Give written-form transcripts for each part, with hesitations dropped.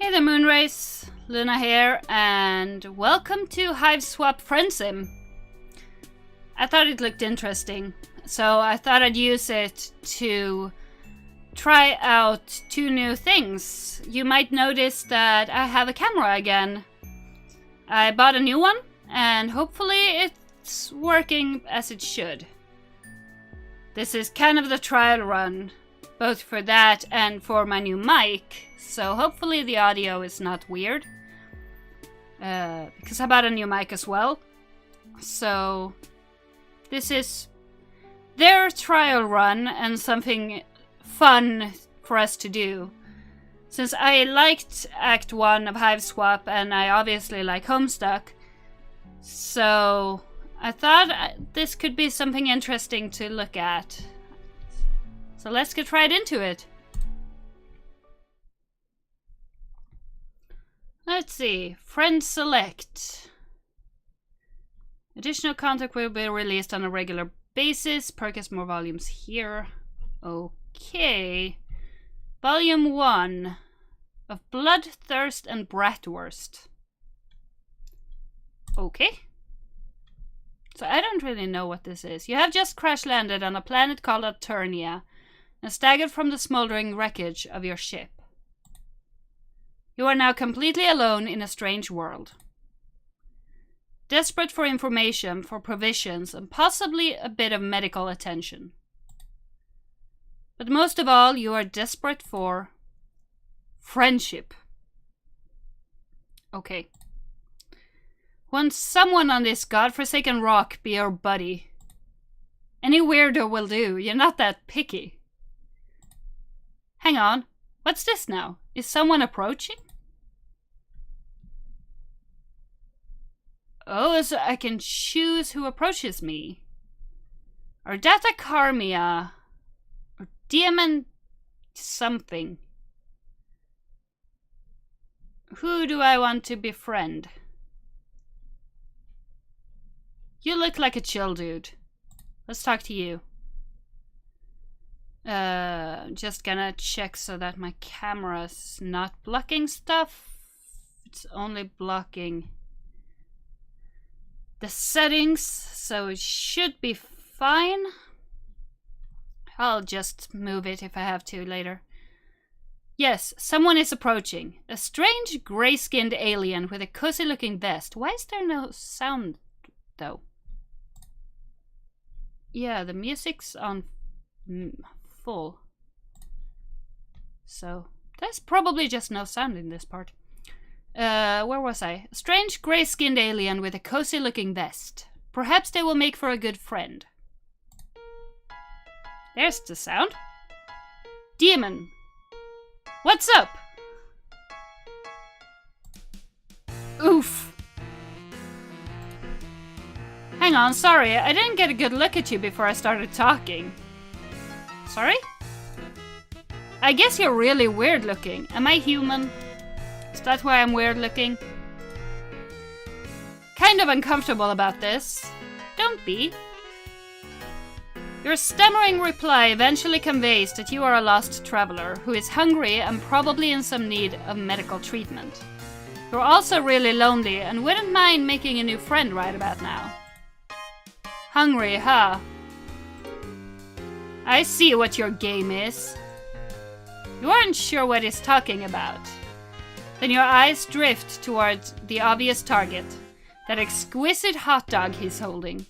Hey there, Moonrace, Luna here, and welcome to Hiveswap Friendsim. I thought it looked interesting, so I thought I'd use it to try out two new things. You might notice that I have a camera again. I bought a new one, and hopefully it's working as it should. This is kind of the trial run, both for that and for my new mic. So hopefully the audio is not weird. Because I bought a new mic as well. So this is their trial run and something fun for us to do. Since I liked Act 1 of Hiveswap and I obviously like Homestuck. So I thought this could be something interesting to look at. So let's get right into it. Let's see. Friends select. Additional content will be released on a regular basis. Purchase more volumes here. Okay. Volume 1 of Bloodthirst and Bratwurst. Okay. So I don't really know what this is. You have just crash landed on a planet called Eternia and staggered from the smoldering wreckage of your ship. You are now completely alone in a strange world. Desperate for information, for provisions, and possibly a bit of medical attention. But most of all, you are desperate for friendship. Okay. Want someone on this godforsaken rock be your buddy. Any weirdo will do, you're not that picky. Hang on, what's this now? Is someone approaching? Oh, so I can choose who approaches me. Or Data Karmia. Or Demon something. Who do I want to befriend? You look like a chill dude. Let's talk to you. Just gonna check so that my camera's not blocking stuff. It's only blocking the settings, so it should be fine. I'll just move it if I have to later. Yes, someone is approaching. A strange gray-skinned alien with a cozy-looking vest. Why is there no sound, though? Yeah, the music's on full. So, there's probably just no sound in this part. Where was I? A strange gray-skinned alien with a cozy-looking vest. Perhaps they will make for a good friend. There's the sound. Demon. What's up? Oof. Hang on, sorry, I didn't get a good look at you before I started talking. Sorry? I guess you're really weird looking. Am I human? Is that why I'm weird looking? Kind of uncomfortable about this. Don't be. Your stammering reply eventually conveys that you are a lost traveler who is hungry and probably in some need of medical treatment. You're also really lonely and wouldn't mind making a new friend right about now. Hungry, huh? I see what your game is. You aren't sure what he's talking about. Then your eyes drift towards the obvious target, that exquisite hot dog he's holding.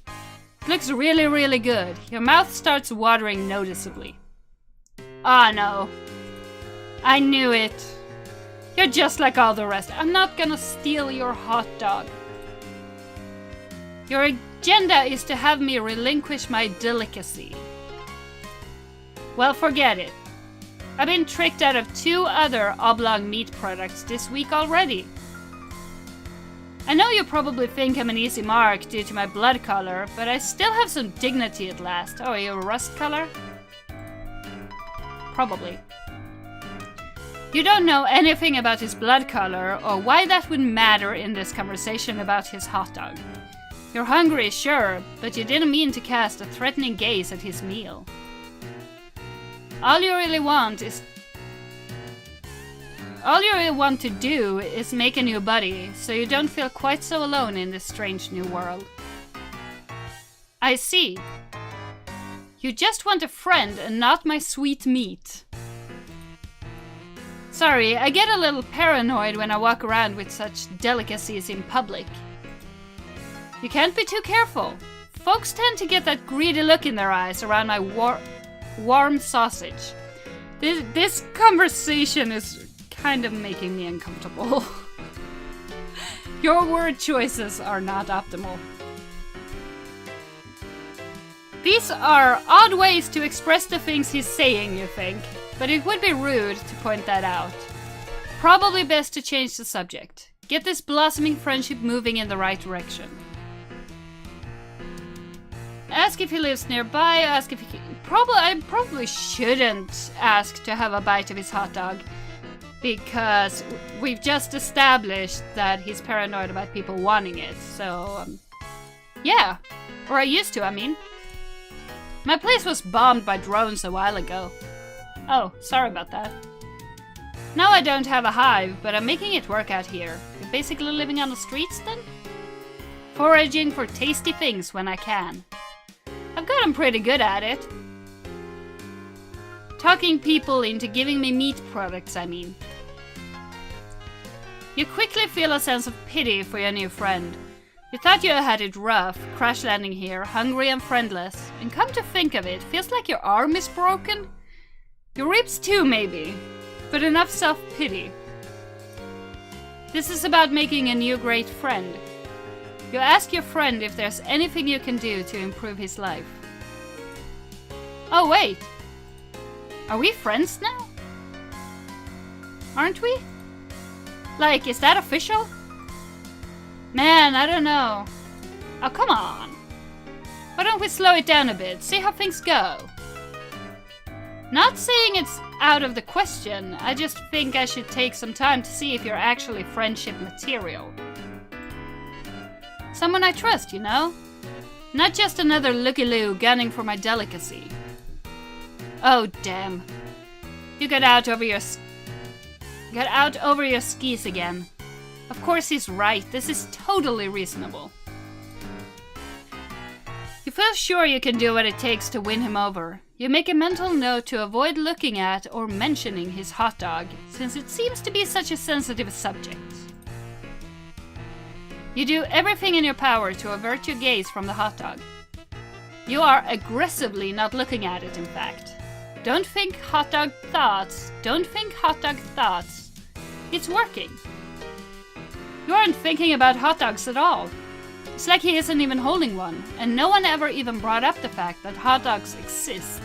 It looks really, really good. Your mouth starts watering noticeably. Ah, no. I knew it. You're just like all the rest. I'm not gonna steal your hot dog. Your agenda is to have me relinquish my delicacy. Well, forget it. I've been tricked out of 2 other oblong meat products this week already. I know you probably think I'm an easy mark due to my blood color, but I still have some dignity at last. Oh, are you a rust color? Probably. You don't know anything about his blood color or why that would matter in this conversation about his hot dog. You're hungry, sure, but you didn't mean to cast a threatening gaze at his meal. All you really want is All you want to do is make a new buddy, so you don't feel quite so alone in this strange new world. I see. You just want a friend and not my sweet meat. Sorry, I get a little paranoid when I walk around with such delicacies in public. You can't be too careful. Folks tend to get that greedy look in their eyes around my warm sausage. This conversation is kind of making me uncomfortable. Your word choices are not optimal. These are odd ways to express the things he's saying, you think, but it would be rude to point that out. Probably best to change the subject. Get this blossoming friendship moving in the right direction. Ask if he lives nearby, ask if he can... I probably shouldn't ask to have a bite of his hot dog, because we've just established that he's paranoid about people wanting it, so... yeah. Or I used to, I mean. My place was bombed by drones a while ago. Oh, sorry about that. Now I don't have a hive, but I'm making it work out here. You're basically living on the streets then? Foraging for tasty things when I can. I've gotten pretty good at it. Talking people into giving me meat products, I mean. You quickly feel a sense of pity for your new friend. You thought you had it rough, crash landing here, hungry and friendless, and come to think of it, feels like your arm is broken? Your ribs too, maybe, but enough self-pity. This is about making a new great friend. You ask your friend if there's anything you can do to improve his life. Oh wait! Are we friends now? Aren't we? Like, is that official? Man, I don't know. Oh, come on. Why don't we slow it down a bit, see how things go? Not saying it's out of the question, I just think I should take some time to see if you're actually friendship material. Someone I trust, you know? Not just another looky-loo gunning for my delicacy. Oh, damn. You got out over your skis again. Of course he's right, this is totally reasonable. You feel sure you can do what it takes to win him over. You make a mental note to avoid looking at or mentioning his hot dog, since it seems to be such a sensitive subject. You do everything in your power to avert your gaze from the hot dog. You are aggressively not looking at it, in fact. Don't think hot dog thoughts. Don't think hot dog thoughts. It's working. You aren't thinking about hot dogs at all. It's like he isn't even holding one, and no one ever even brought up the fact that hot dogs exist.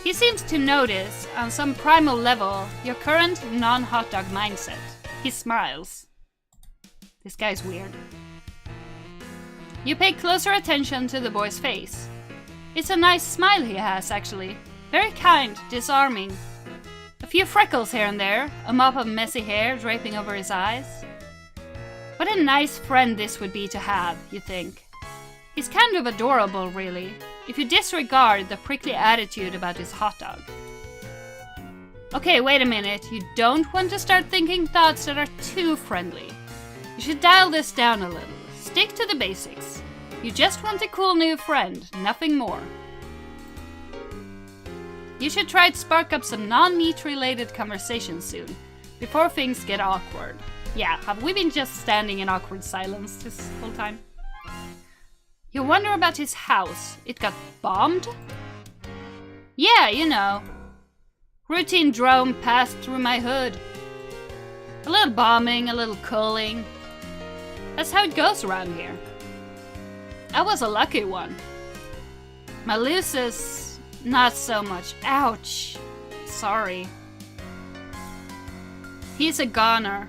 He seems to notice, on some primal level, your current non-hot dog mindset. He smiles. This guy's weird. You pay closer attention to the boy's face. It's a nice smile he has, actually. Very kind, disarming. A few freckles here and there, a mop of messy hair draping over his eyes. What a nice friend this would be to have, you think. He's kind of adorable, really, if you disregard the prickly attitude about his hot dog. Okay, wait a minute, you don't want to start thinking thoughts that are too friendly. You should dial this down a little. Stick to the basics. You just want a cool new friend, nothing more. You should try to spark up some non-meat related conversations soon, before things get awkward. Yeah, have we been just standing in awkward silence this whole time? You wonder about his house. It got bombed? Yeah, you know. Routine drone passed through my hood. A little bombing, a little cooling. That's how it goes around here. I was a lucky one. My Lucis, not so much. Ouch. Sorry. He's a goner.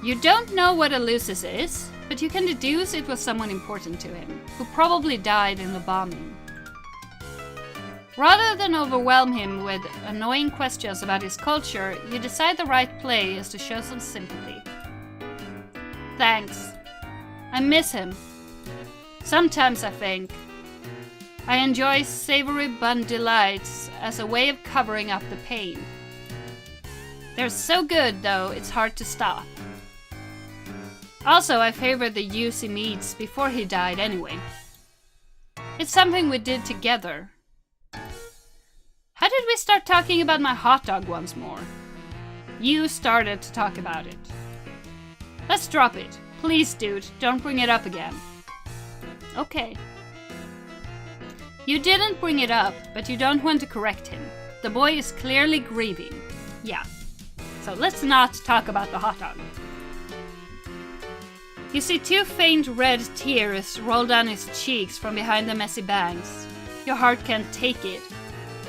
You don't know what a Lucis is, but you can deduce it was someone important to him, who probably died in the bombing. Rather than overwhelm him with annoying questions about his culture, you decide the right play is to show some sympathy. Thanks. I miss him. Sometimes I think. I enjoy savory bun delights as a way of covering up the pain. They're so good, though, it's hard to stop. Also, I favored the juicy meats before he died anyway. It's something we did together. How did we start talking about my hot dog once more? You started to talk about it. Let's drop it. Please, dude, don't bring it up again. Okay. You didn't bring it up, but you don't want to correct him. The boy is clearly grieving. Yeah. So let's not talk about the hot dog. You see 2 faint red tears roll down his cheeks from behind the messy bangs. Your heart can't take it.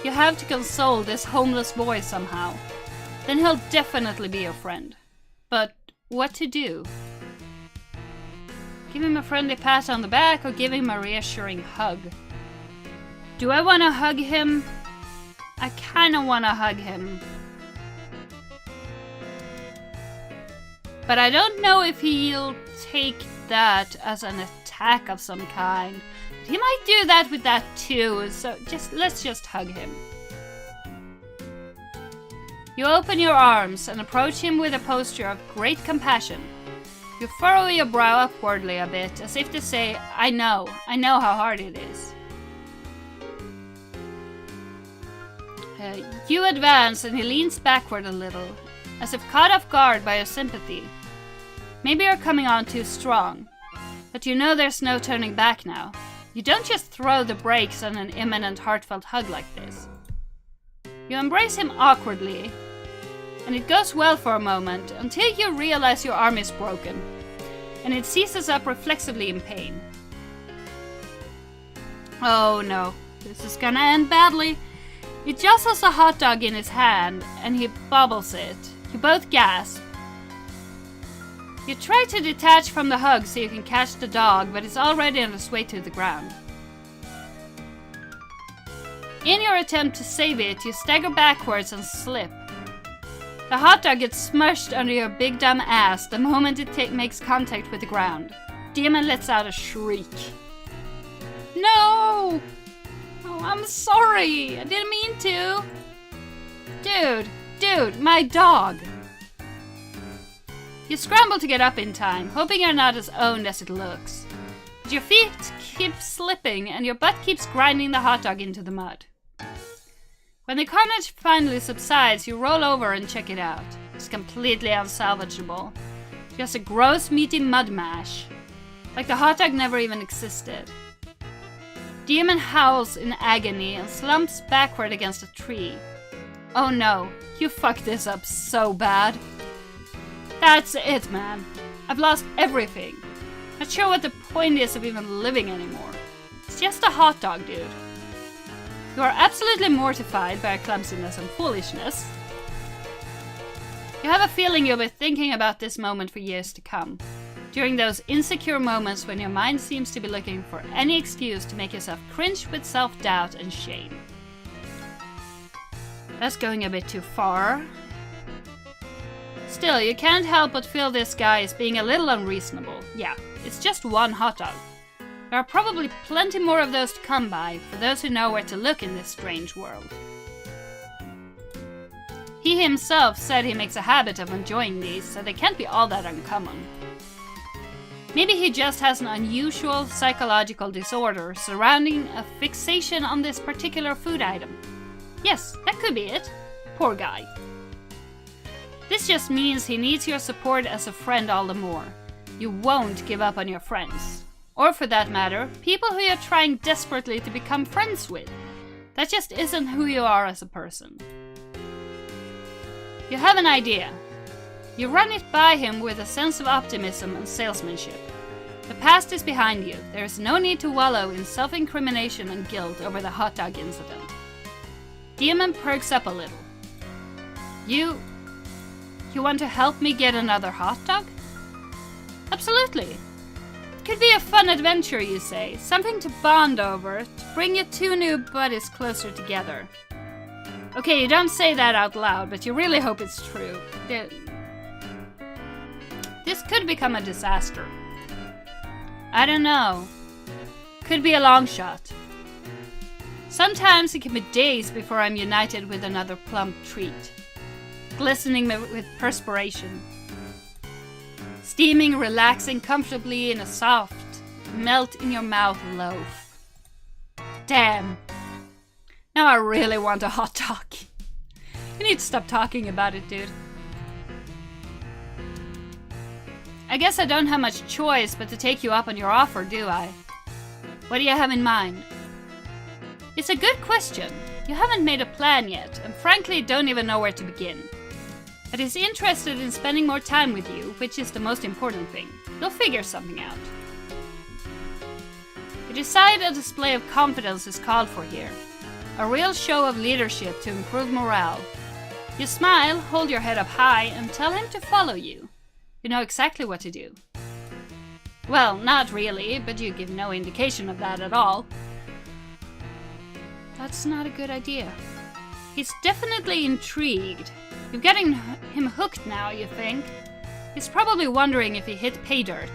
You have to console this homeless boy somehow. Then he'll definitely be your friend. But what to do? Give him a friendly pat on the back or give him a reassuring hug? Do I want to hug him? I kind of want to hug him. But I don't know if he'll take that as an attack of some kind. He might do that with that too, so let's just hug him. You open your arms and approach him with a posture of great compassion. You furrow your brow upwardly a bit, as if to say, I know how hard it is. You advance and he leans backward a little, as if caught off guard by your sympathy. Maybe you're coming on too strong, but you know there's no turning back now. You don't just throw the brakes on an imminent heartfelt hug like this. You embrace him awkwardly, and it goes well for a moment until you realize your arm is broken, and it seizes up reflexively in pain. Oh no, this is gonna end badly. He jostles a hot dog in his hand, and he bobbles it. You both gasp. You try to detach from the hug so you can catch the dog, but it's already on its way to the ground. In your attempt to save it, you stagger backwards and slip. The hot dog gets smushed under your big dumb ass the moment it makes contact with the ground. Demon lets out a shriek. No! Oh, I'm sorry! I didn't mean to! Dude, my dog! You scramble to get up in time, hoping you're not as owned as it looks. But your feet keep slipping and your butt keeps grinding the hot dog into the mud. When the carnage finally subsides, you roll over and check it out. It's completely unsalvageable. Just a gross, meaty mud mash. Like the hot dog never even existed. Demon howls in agony and slumps backward against a tree. Oh no, you fucked this up so bad. That's it, man. I've lost everything. Not sure what the point is of even living anymore. It's just a hot dog, dude. You are absolutely mortified by our clumsiness and foolishness. You have a feeling you'll be thinking about this moment for years to come. During those insecure moments when your mind seems to be looking for any excuse to make yourself cringe with self-doubt and shame. That's going a bit too far. Still, you can't help but feel this guy is being a little unreasonable. Yeah, it's just one hot dog. There are probably plenty more of those to come by, for those who know where to look in this strange world. He himself said he makes a habit of enjoying these, so they can't be all that uncommon. Maybe he just has an unusual psychological disorder surrounding a fixation on this particular food item. Yes, that could be it. Poor guy. This just means he needs your support as a friend all the more. You won't give up on your friends. Or for that matter, people who you're trying desperately to become friends with. That just isn't who you are as a person. You have an idea. You run it by him with a sense of optimism and salesmanship. The past is behind you. There is no need to wallow in self-incrimination and guilt over the hot dog incident. Demon perks up a little. You want to help me get another hot dog? Absolutely. It could be a fun adventure, you say. Something to bond over, to bring your two new buddies closer together. Okay, you don't say that out loud, but you really hope it's true. This could become a disaster. I don't know. Could be a long shot. Sometimes it can be days before I'm united with another plump treat. glistening with perspiration. Steaming, relaxing comfortably in a soft, melt-in-your-mouth loaf. Damn. Now I really want a hot dog. You need to stop talking about it, dude. I guess I don't have much choice but to take you up on your offer, do I? What do you have in mind? It's a good question. You haven't made a plan yet, and frankly don't even know where to begin. But he's interested in spending more time with you, which is the most important thing. You'll figure something out. You decide a display of confidence is called for here. A real show of leadership to improve morale. You smile, hold your head up high, and tell him to follow you. You know exactly what to do. Well, not really, but you give no indication of that at all. That's not a good idea. He's definitely intrigued. You're getting him hooked now, you think? He's probably wondering if he hit pay dirt,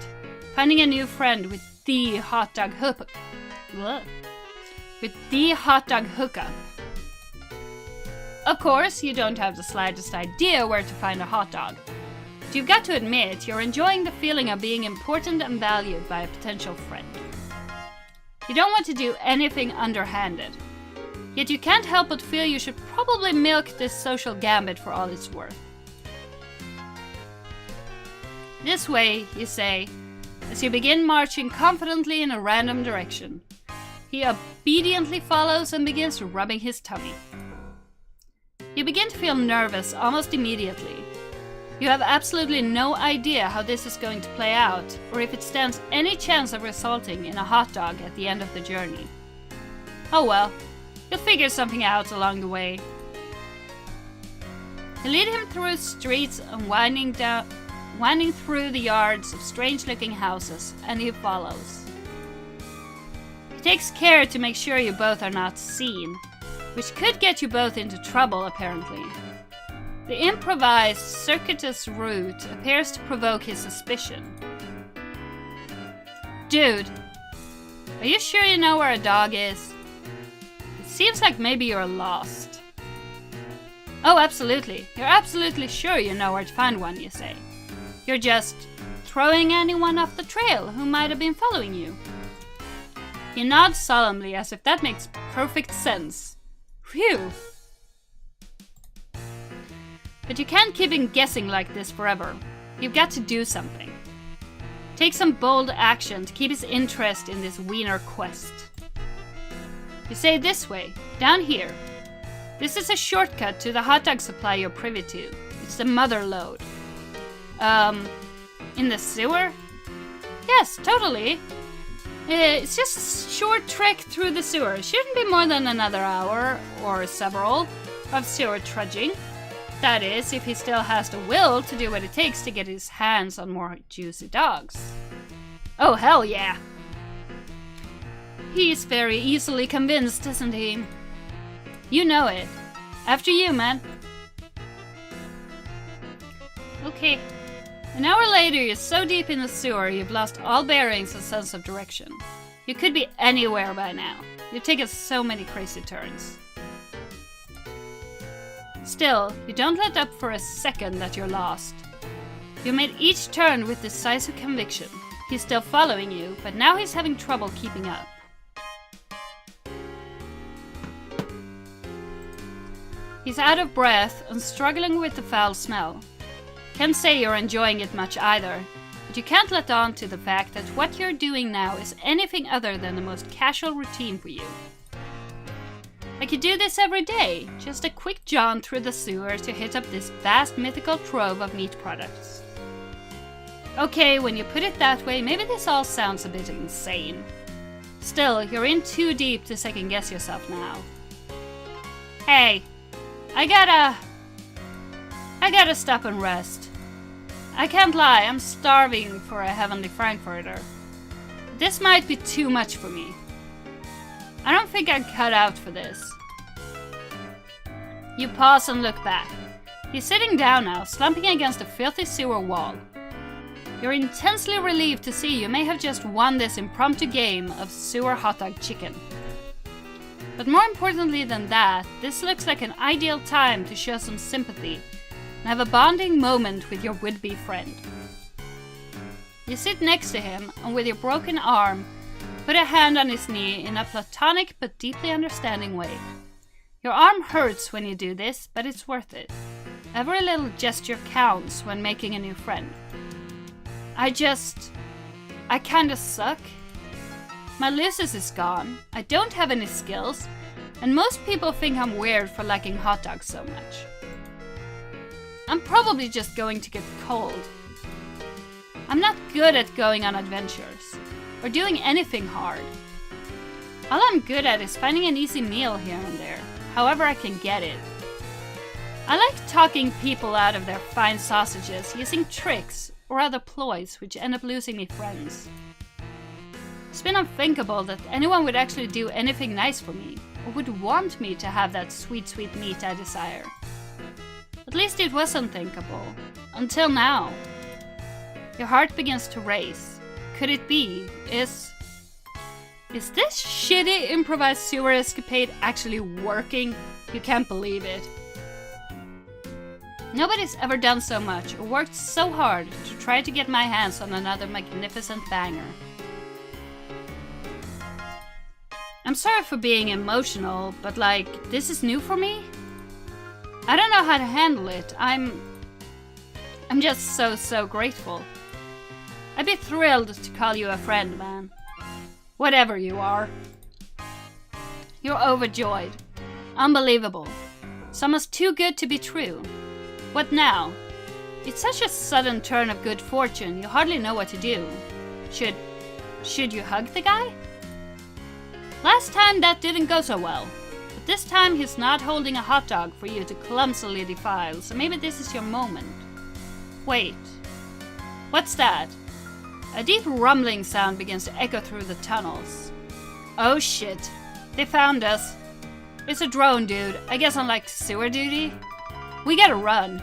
finding a new friend with the hot dog hookup. With the hot dog hookup. Of course, you don't have the slightest idea where to find a hot dog. But you've got to admit, you're enjoying the feeling of being important and valued by a potential friend. You don't want to do anything underhanded. Yet you can't help but feel you should probably milk this social gambit for all it's worth. This way, you say, as you begin marching confidently in a random direction. He obediently follows and begins rubbing his tummy. You begin to feel nervous almost immediately. You have absolutely no idea how this is going to play out, or if it stands any chance of resulting in a hot dog at the end of the journey. Oh well, you'll figure something out along the way. You lead him through streets and winding through the yards of strange-looking houses, and he follows. He takes care to make sure you both are not seen, which could get you both into trouble, apparently. The improvised, circuitous route appears to provoke his suspicion. Dude, are you sure you know where a dog is? It seems like maybe you're lost. Oh, absolutely. You're absolutely sure you know where to find one, you say. You're just throwing anyone off the trail who might have been following you. He nods solemnly as if that makes perfect sense. Phew. But you can't keep him guessing like this forever. You've got to do something. Take some bold action to keep his interest in this wiener quest. You say it this way, down here. This is a shortcut to the hot dog supply you're privy to. It's the mother lode. In the sewer? Yes, totally. It's just a short trek through the sewer. It shouldn't be more than another hour, or several, of sewer trudging. That is, if he still has the will to do what it takes to get his hands on more juicy dogs. Oh, hell yeah! He's very easily convinced, isn't he? You know it. After you, man. Okay. An hour later, you're so deep in the sewer you've lost all bearings and sense of direction. You could be anywhere by now. You've taken so many crazy turns. Still, you don't let up for a second that you're lost. You made each turn with decisive conviction. He's still following you, but now he's having trouble keeping up. He's out of breath and struggling with the foul smell. Can't say you're enjoying it much either, but you can't let on to the fact that what you're doing now is anything other than the most casual routine for you. Like you do this every day, just a quick jaunt through the sewer to hit up this vast mythical trove of meat products. Okay, when you put it that way, maybe this all sounds a bit insane. Still, you're in too deep to second guess yourself now. Hey, I gotta stop and rest. I can't lie, I'm starving for a heavenly frankfurter. This might be too much for me. I don't think I'm cut out for this. You pause and look back. He's sitting down now, slumping against a filthy sewer wall. You're intensely relieved to see you may have just won this impromptu game of sewer hot dog chicken. But more importantly than that, this looks like an ideal time to show some sympathy and have a bonding moment with your would-be friend. You sit next to him and with your broken arm, put a hand on his knee in a platonic but deeply understanding way. Your arm hurts when you do this, but it's worth it. Every little gesture counts when making a new friend. I kinda suck. My lucis is gone, I don't have any skills, and most people think I'm weird for liking hot dogs so much. I'm probably just going to get cold. I'm not good at going on adventures, or doing anything hard. All I'm good at is finding an easy meal here and there, however I can get it. I like talking people out of their fine sausages, using tricks or other ploys which end up losing me friends. It's been unthinkable that anyone would actually do anything nice for me, or would want me to have that sweet, sweet meat I desire. At least it was unthinkable. Until now. Your heart begins to race. Could it be? Is this shitty improvised sewer escapade actually working? You can't believe it. Nobody's ever done so much or worked so hard to try to get my hands on another magnificent banger. I'm sorry for being emotional, but this is new for me? I don't know how to handle it. I'm just so grateful. I'd be thrilled to call you a friend, man. Whatever you are. You're overjoyed. Unbelievable. It's almost too good to be true. What now? It's such a sudden turn of good fortune, you hardly know what to do. Should you hug the guy? Last time that didn't go so well. But this time he's not holding a hot dog for you to clumsily defile, so maybe this is your moment. Wait. What's that? A deep rumbling sound begins to echo through the tunnels. Oh shit. They found us. It's a drone, dude. I guess on sewer duty? We gotta run.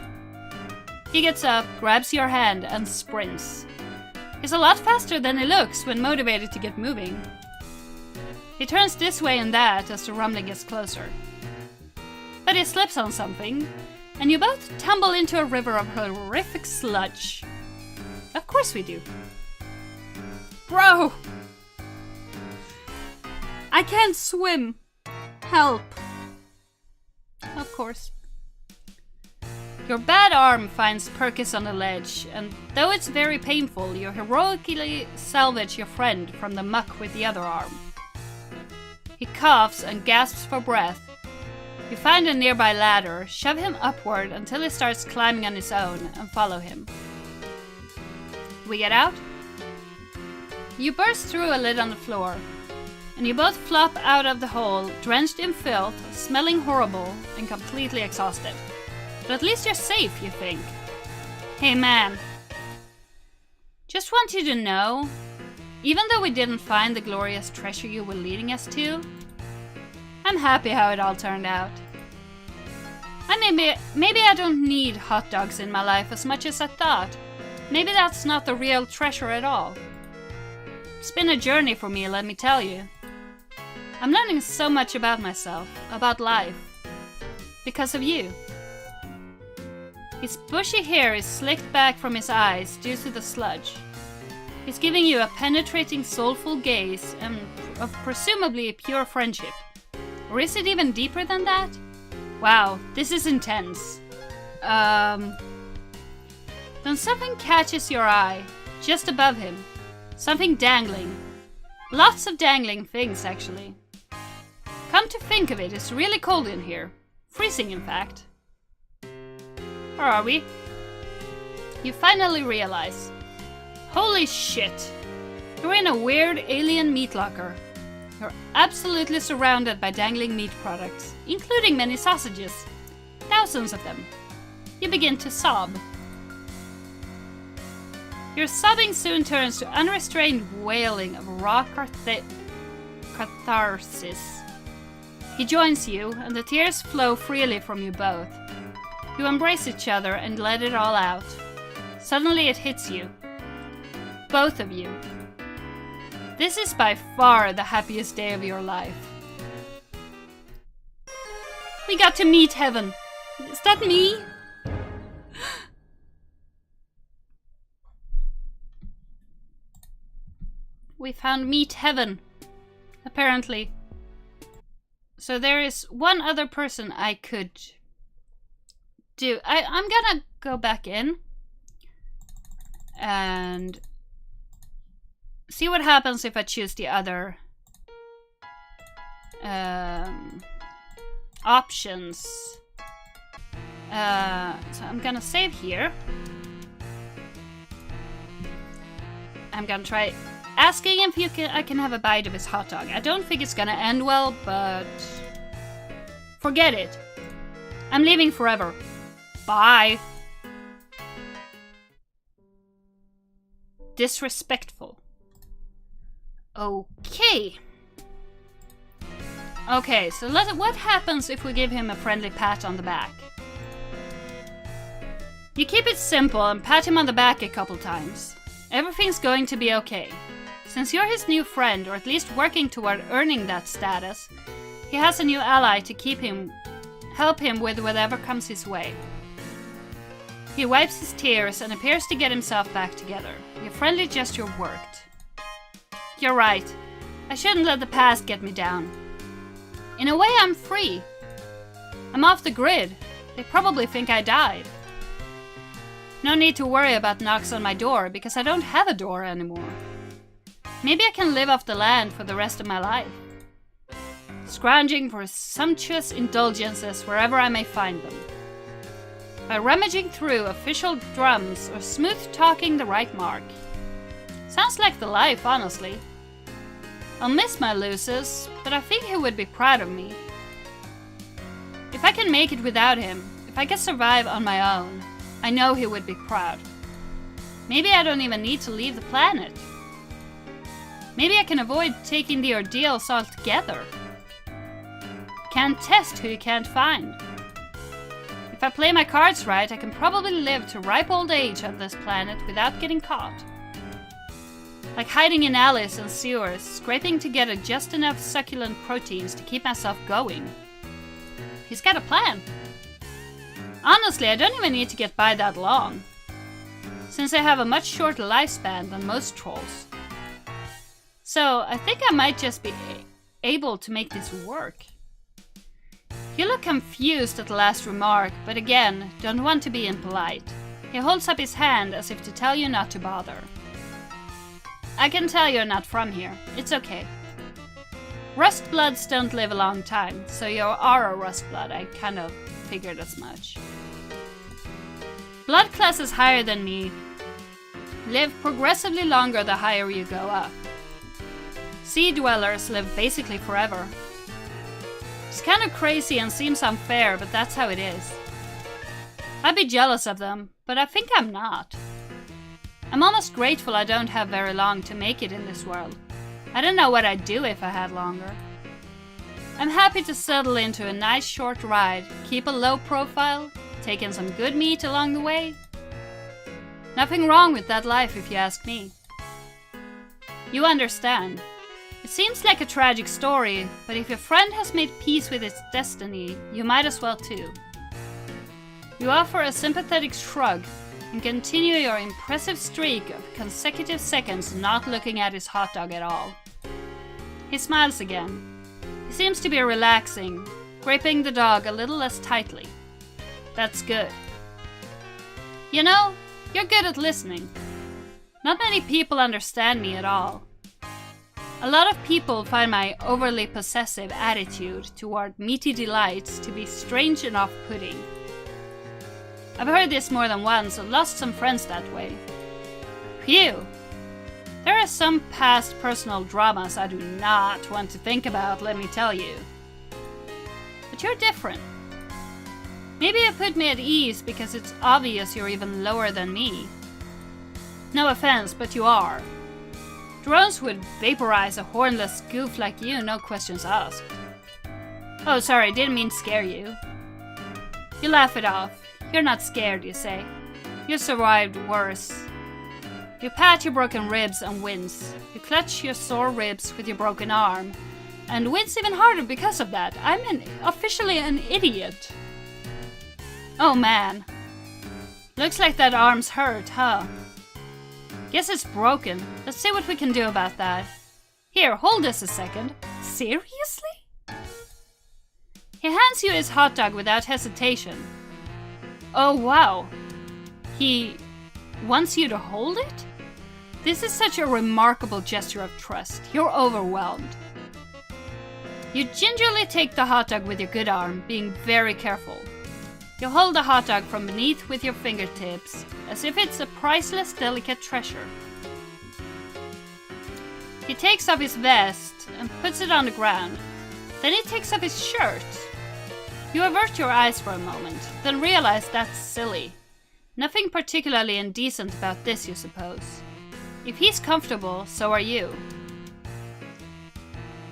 He gets up, grabs your hand, and sprints. He's a lot faster than he looks when motivated to get moving. He turns this way and that as the rumbling gets closer. But he slips on something, and you both tumble into a river of horrific sludge. Of course we do. Bro! I can't swim. Help. Of course. Your bad arm finds Perkis on the ledge, and though it's very painful, you heroically salvage your friend from the muck with the other arm. He coughs and gasps for breath. You find a nearby ladder, shove him upward until he starts climbing on his own, and follow him. We get out? You burst through a lid on the floor, and you both flop out of the hole, drenched in filth, smelling horrible, and completely exhausted. But at least you're safe, you think. Hey man. Just want you to know, even though we didn't find the glorious treasure you were leading us to, I'm happy how it all turned out. Maybe I don't need hot dogs in my life as much as I thought. Maybe that's not the real treasure at all. It's been a journey for me, let me tell you. I'm learning so much about myself, about life. Because of you. His bushy hair is slicked back from his eyes due to the sludge. He's giving you a penetrating, soulful gaze and of presumably pure friendship. Or is it even deeper than that? Wow, this is intense. Then something catches your eye, just above him. Something dangling. Lots of dangling things, actually. Come to think of it, it's really cold in here. Freezing, in fact. Or are we? You finally realize. Holy shit! You're in a weird alien meat locker. You're absolutely surrounded by dangling meat products, including many sausages. Thousands of them. You begin to sob. Your sobbing soon turns to unrestrained wailing of raw catharsis. He joins you, and the tears flow freely from you both. You embrace each other and let it all out. Suddenly it hits you. Both of you. This is by far the happiest day of your life. We got to meet heaven. Is that me? we found meat heaven, apparently. So there is one other person I could do. I'm gonna go back in and see what happens if I choose the other options. So I'm gonna save here. I'm gonna try asking him if I can have a bite of his hot dog. I don't think it's gonna end well, but forget it. I'm leaving forever. Bye. Disrespectful. Okay. Okay, so what happens if we give him a friendly pat on the back? You keep it simple and pat him on the back a couple times. Everything's going to be okay. Since you're his new friend, or at least working toward earning that status, he has a new ally to help him with whatever comes his way. He wipes his tears and appears to get himself back together. Your friendly gesture worked. You're right. I shouldn't let the past get me down. In a way, I'm free. I'm off the grid. They probably think I died. No need to worry about knocks on my door, because I don't have a door anymore. Maybe I can live off the land for the rest of my life, scrounging for sumptuous indulgences wherever I may find them. By rummaging through official drums or smooth-talking the right mark. Sounds like the life, honestly. I'll miss my losers, but I think he would be proud of me. If I can make it without him, if I can survive on my own, I know he would be proud. Maybe I don't even need to leave the planet. Maybe I can avoid taking the ordeals altogether. Can't test who you can't find. If I play my cards right, I can probably live to ripe old age on this planet without getting caught. Like hiding in alleys and sewers, scraping together just enough succulent proteins to keep myself going. He's got a plan. Honestly, I don't even need to get by that long, since I have a much shorter lifespan than most trolls. So I think I might just be able to make this work. You look confused at the last remark, but again, don't want to be impolite. He holds up his hand as if to tell you not to bother. I can tell you're not from here. It's okay. Rustbloods don't live a long time, so you are a Rustblood. I kind of figured as much. Blood classes higher than me live progressively longer the higher you go up. Sea dwellers live basically forever. It's kind of crazy and seems unfair, but that's how it is. I'd be jealous of them, but I think I'm not. I'm almost grateful I don't have very long to make it in this world. I don't know what I'd do if I had longer. I'm happy to settle into a nice short ride, keep a low profile, take in some good meat along the way. Nothing wrong with that life if you ask me. You understand. It seems like a tragic story, but if your friend has made peace with its destiny, you might as well too. You offer a sympathetic shrug and continue your impressive streak of consecutive seconds not looking at his hot dog at all. He smiles again. He seems to be relaxing, gripping the dog a little less tightly. That's good. You know, you're good at listening. Not many people understand me at all. A lot of people find my overly possessive attitude toward meaty delights to be strange and off-putting. I've heard this more than once and lost some friends that way. Phew! There are some past personal dramas I do not want to think about, let me tell you. But you're different. Maybe you put me at ease because it's obvious you're even lower than me. No offense, but you are. Drones would vaporize a hornless goof like you, no questions asked. Oh, sorry, didn't mean to scare you. You laugh it off. You're not scared, you say. You survived worse. You pat your broken ribs and wince. You clutch your sore ribs with your broken arm. And wince even harder because of that. I'm officially an idiot. Oh man. Looks like that arm's hurt, huh? Guess it's broken. Let's see what we can do about that. Here, hold this a second. Seriously? He hands you his hot dog without hesitation. Oh wow. He wants you to hold it? This is such a remarkable gesture of trust. You're overwhelmed. You gingerly take the hot dog with your good arm, being very careful. You hold the hot dog from beneath with your fingertips, as if it's a priceless, delicate treasure. He takes off his vest and puts it on the ground. Then he takes off his shirt. You avert your eyes for a moment, then realize that's silly. Nothing particularly indecent about this, you suppose. If he's comfortable, so are you.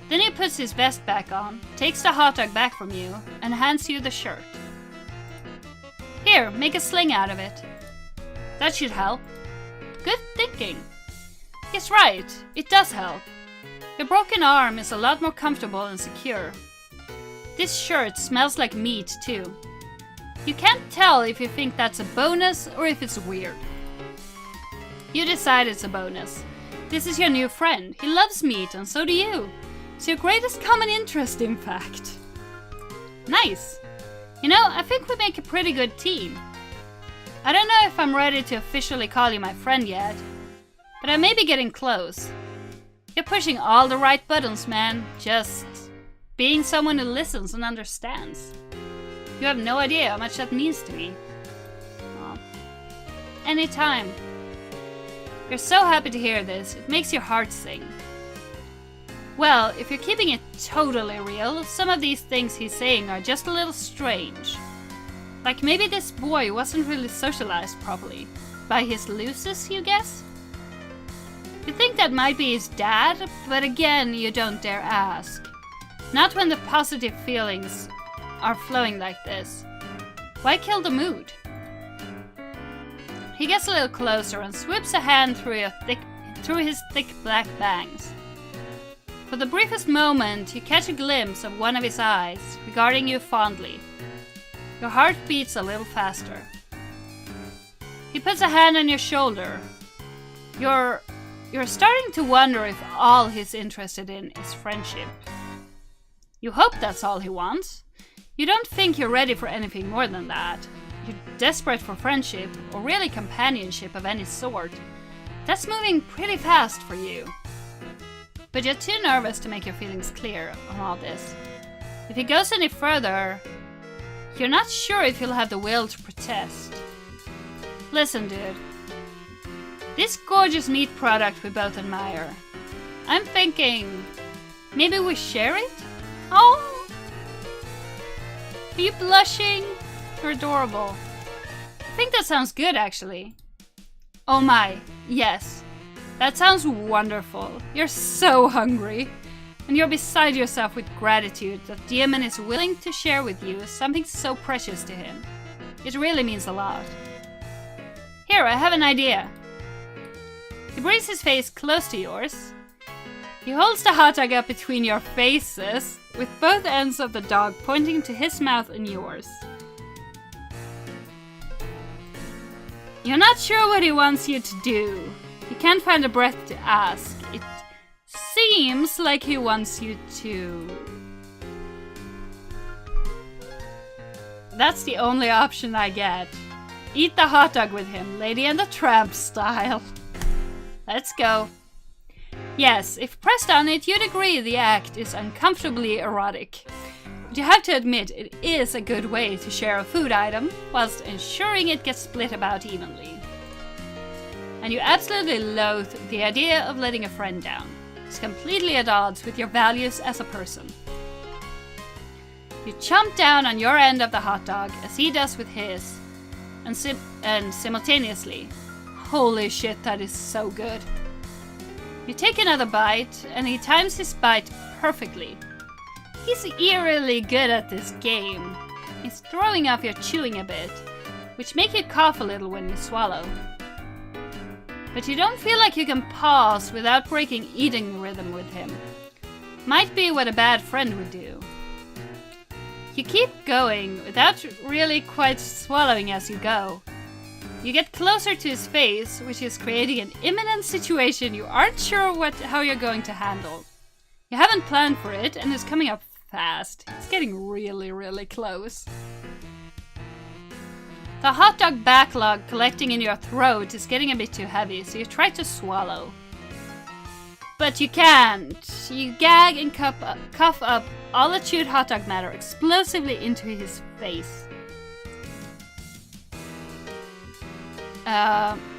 Then he puts his vest back on, takes the hot dog back from you, and hands you the shirt. Here, make a sling out of it. That should help. Good thinking. He's right, it does help. Your broken arm is a lot more comfortable and secure. This shirt smells like meat too. You can't tell if you think that's a bonus or if it's weird. You decide it's a bonus. This is your new friend. He loves meat and so do you. It's your greatest common interest, in fact. Nice. You know, I think we make a pretty good team. I don't know if I'm ready to officially call you my friend yet, but I may be getting close. You're pushing all the right buttons, man. Just being someone who listens and understands. You have no idea how much that means to me. Aw. Anytime. You're so happy to hear this, it makes your heart sing. Well, if you're keeping it totally real, some of these things he's saying are just a little strange. Like maybe this boy wasn't really socialized properly. By his luces, you guess? You think that might be his dad, but again, you don't dare ask. Not when the positive feelings are flowing like this. Why kill the mood? He gets a little closer and sweeps a hand through his thick black bangs. For the briefest moment, you catch a glimpse of one of his eyes, regarding you fondly. Your heart beats a little faster. He puts a hand on your shoulder. You're starting to wonder if all he's interested in is friendship. You hope that's all he wants. You don't think you're ready for anything more than that. You're desperate for friendship, or really companionship of any sort. That's moving pretty fast for you. But you're too nervous to make your feelings clear on all this. If he goes any further, you're not sure if you'll have the will to protest. Listen, dude. This gorgeous meat product we both admire. I'm thinking, maybe we share it? Oh! Are you blushing? You're adorable. I think that sounds good, actually. Oh my, yes. That sounds wonderful. You're so hungry. And you're beside yourself with gratitude that Demon is willing to share with you something so precious to him. It really means a lot. Here, I have an idea. He brings his face close to yours. He holds the hot dog up between your faces, with both ends of the dog pointing to his mouth and yours. You're not sure what he wants you to do. You can't find the breath to ask. It seems like he wants you to... That's the only option I get. Eat the hot dog with him, Lady and the Tramp style. Let's go. Yes, if pressed on it, you'd agree the act is uncomfortably erotic. But you have to admit, it is a good way to share a food item, whilst ensuring it gets split about evenly. And you absolutely loathe the idea of letting a friend down. It's completely at odds with your values as a person. You chomp down on your end of the hot dog, as he does with his, and simultaneously. Holy shit, that is so good. You take another bite, and he times his bite perfectly. He's eerily good at this game. He's throwing off your chewing a bit, which makes you cough a little when you swallow. But you don't feel like you can pause without breaking eating rhythm with him. Might be what a bad friend would do. You keep going without really quite swallowing as you go. You get closer to his face, which is creating an imminent situation you aren't sure how you're going to handle. You haven't planned for it, and it's coming up fast. It's getting really, really close. The hot dog backlog collecting in your throat is getting a bit too heavy, so you try to swallow. But you can't. You gag and cough up all the chewed hot dog matter explosively into his face.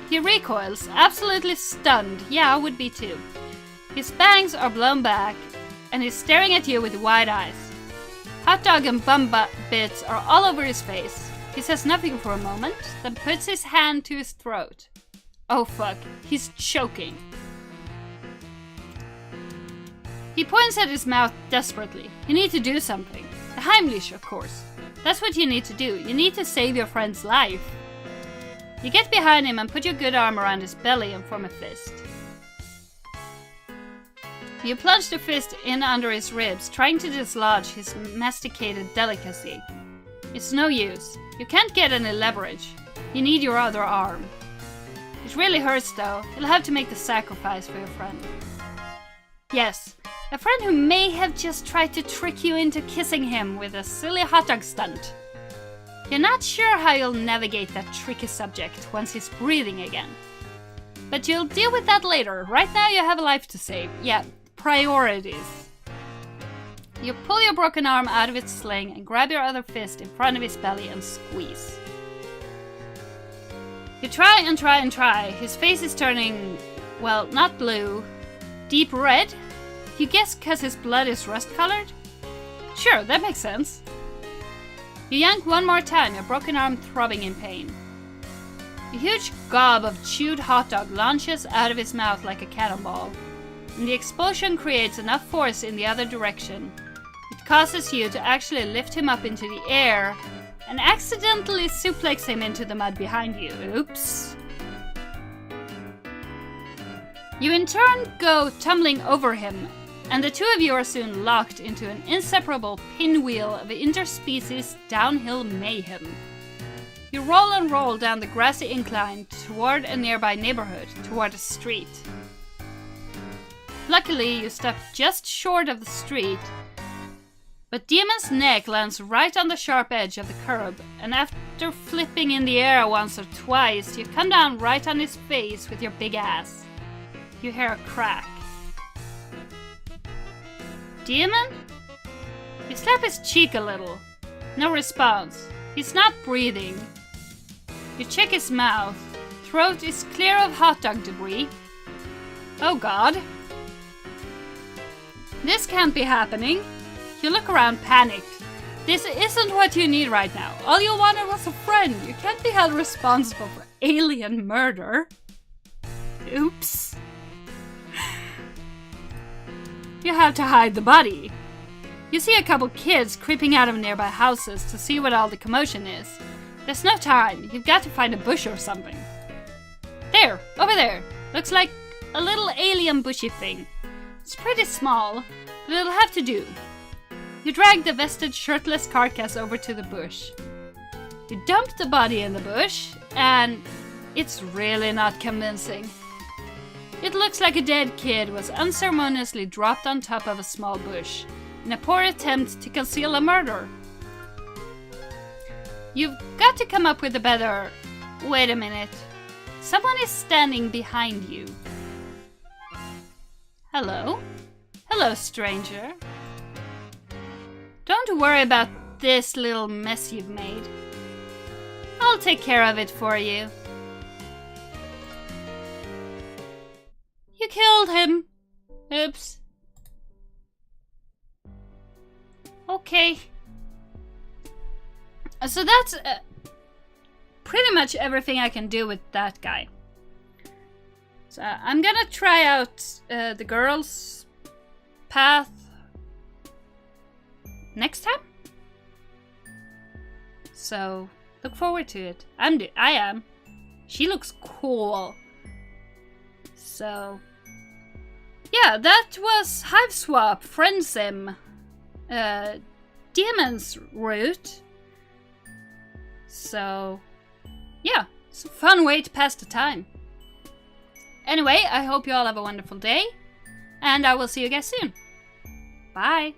He recoils, absolutely stunned. Yeah, I would be too. His bangs are blown back, and he's staring at you with wide eyes. Hot dog and bum bits are all over his face. He says nothing for a moment, then puts his hand to his throat. Oh fuck, he's choking. He points at his mouth desperately. You need to do something. The Heimlich, of course. That's what you need to do. You need to save your friend's life. You get behind him and put your good arm around his belly and form a fist. You plunge the fist in under his ribs, trying to dislodge his masticated delicacy. It's no use. You can't get any leverage. You need your other arm. It really hurts though. You'll have to make the sacrifice for your friend. Yes, a friend who may have just tried to trick you into kissing him with a silly hot dog stunt. You're not sure how you'll navigate that tricky subject once he's breathing again. But you'll deal with that later. Right now you have a life to save. Yeah, priorities. You pull your broken arm out of its sling and grab your other fist in front of his belly and squeeze. You try and try and try. His face is turning, well, not blue, deep red? You guess because his blood is rust-colored? Sure, that makes sense. You yank one more time, your broken arm throbbing in pain. A huge gob of chewed hot dog launches out of his mouth like a cannonball, and the explosion creates enough force in the other direction. It causes you to actually lift him up into the air and accidentally suplex him into the mud behind you. Oops. You in turn go tumbling over him, and the two of you are soon locked into an inseparable pinwheel of interspecies downhill mayhem. You roll and roll down the grassy incline toward a nearby neighborhood, toward a street. Luckily, you step just short of the street, but Demon's neck lands right on the sharp edge of the curb, and after flipping in the air once or twice, you come down right on his face with your big ass. You hear a crack. Demon? You slap his cheek a little. No response. He's not breathing. You check his mouth. Throat is clear of hot dog debris. Oh god. This can't be happening. You look around panicked. This isn't what you need right now. All you wanted was a friend. You can't be held responsible for alien murder. Oops. You have to hide the body. You see a couple kids creeping out of nearby houses to see what all the commotion is. There's no time. You've got to find a bush or something. There, over there. Looks like a little alien bushy thing. It's pretty small, but it'll have to do. You drag the vested shirtless carcass over to the bush. You dump the body in the bush, and it's really not convincing. It looks like a dead kid was unceremoniously dropped on top of a small bush in a poor attempt to conceal a murder. You've got to come up with a better... Wait a minute. Someone is standing behind you. Hello? Hello, stranger. Don't worry about this little mess you've made. I'll take care of it for you. You killed him. Oops. Okay. So that's pretty much everything I can do with that guy. So I'm gonna try out the girl's path next time. So look forward to it. I am. She looks cool. So yeah, that was Hiveswap Friendsim. Demon's route. So yeah, It's a fun way to pass the time. Anyway, I hope you all have a wonderful day, and I will see you guys soon. Bye!